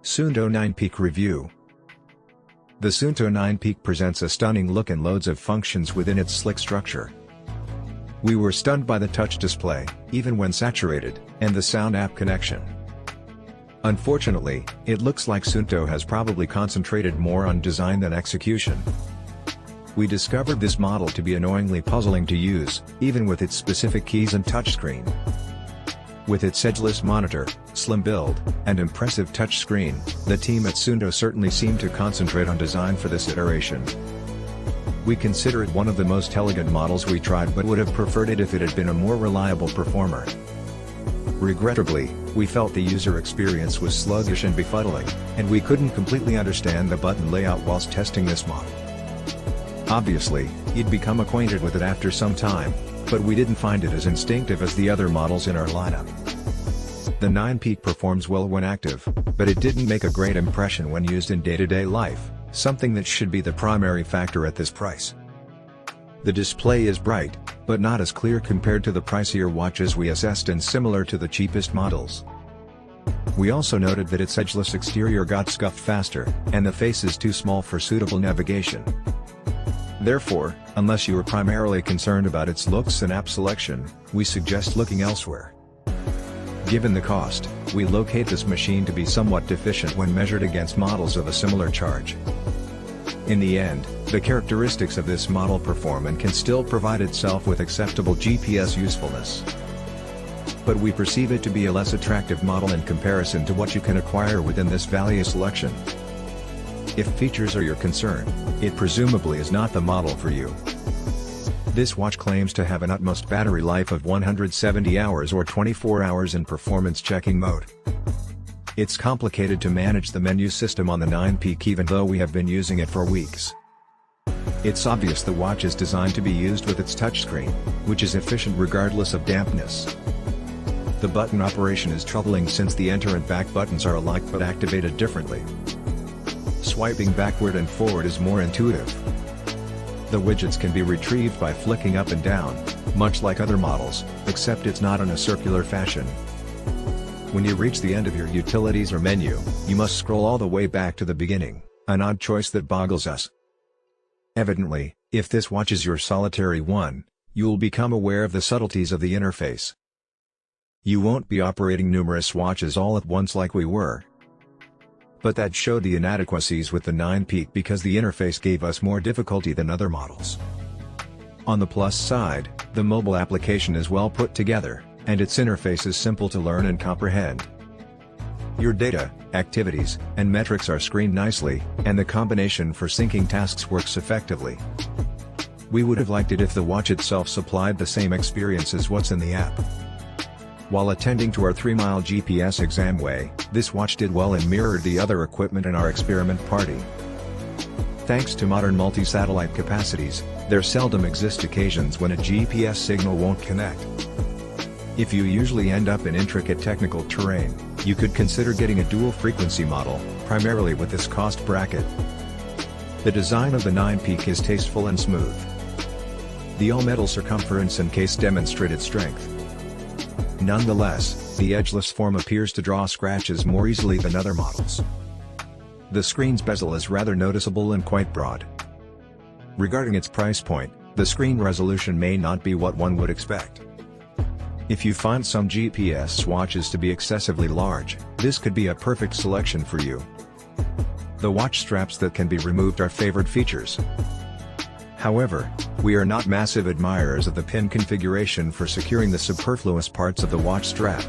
Suunto 9 Peak Review. The Suunto 9 Peak presents a stunning look and loads of functions within its slick structure. We were stunned by the touch display, even when saturated, and the sound app connection. Unfortunately, it looks like Suunto has probably concentrated more on design than execution. We discovered this model to be annoyingly puzzling to use, even with its specific keys and touchscreen. With its edgeless monitor, slim build, and impressive touchscreen, the team at Suunto certainly seemed to concentrate on design for this iteration. We consider it one of the most elegant models we tried, but would have preferred it if it had been a more reliable performer. Regrettably, we felt the user experience was sluggish and befuddling, and we couldn't completely understand the button layout whilst testing this model. Obviously, you'd become acquainted with it after some time, but we didn't find it as instinctive as the other models in our lineup. The 9 Peak performs well when active, but it didn't make a great impression when used in day-to-day life, something that should be the primary factor at this price. The display is bright, but not as clear compared to the pricier watches we assessed and similar to the cheapest models. We also noted that its edgeless exterior got scuffed faster, and the face is too small for suitable navigation. Therefore, unless you are primarily concerned about its looks and app selection, we suggest looking elsewhere. Given the cost, we locate this machine to be somewhat deficient when measured against models of a similar charge. In the end, the characteristics of this model perform and can still provide itself with acceptable GPS usefulness. But we perceive it to be a less attractive model in comparison to what you can acquire within this value selection. If features are your concern, it presumably is not the model for you. This watch claims to have an utmost battery life of 170 hours or 24 hours in performance checking mode. It's complicated to manage the menu system on the 9 Peak even though we have been using it for weeks. It's obvious the watch is designed to be used with its touchscreen, which is efficient regardless of dampness. The button operation is troubling since the enter and back buttons are alike but activated differently. Swiping backward and forward is more intuitive. The widgets can be retrieved by flicking up and down, much like other models, except it's not in a circular fashion. When you reach the end of your utilities or menu, you must scroll all the way back to the beginning, an odd choice that boggles us. Evidently, if this watch is your solitary one, you'll become aware of the subtleties of the interface. You won't be operating numerous watches all at once like we were. But that showed the inadequacies with the 9 Peak because the interface gave us more difficulty than other models. On the plus side, the mobile application is well put together, and its interface is simple to learn and comprehend. Your data, activities, and metrics are screened nicely, and the combination for syncing tasks works effectively. We would have liked it if the watch itself supplied the same experience as what's in the app. While attending to our 3-mile GPS examway, this watch did well and mirrored the other equipment in our experiment party. Thanks to modern multi-satellite capacities, there seldom exist occasions when a GPS signal won't connect. If you usually end up in intricate technical terrain, you could consider getting a dual-frequency model, primarily with this cost bracket. The design of the 9 Peak is tasteful and smooth. The all-metal circumference and case demonstrate its strength. Nonetheless, the edgeless form appears to draw scratches more easily than other models. The screen's bezel is rather noticeable and quite broad. Regarding its price point, the screen resolution may not be what one would expect. If you find some GPS watches to be excessively large, this could be a perfect selection for you. The watch straps that can be removed are favored features. However, we are not massive admirers of the pin configuration for securing the superfluous parts of the watch strap.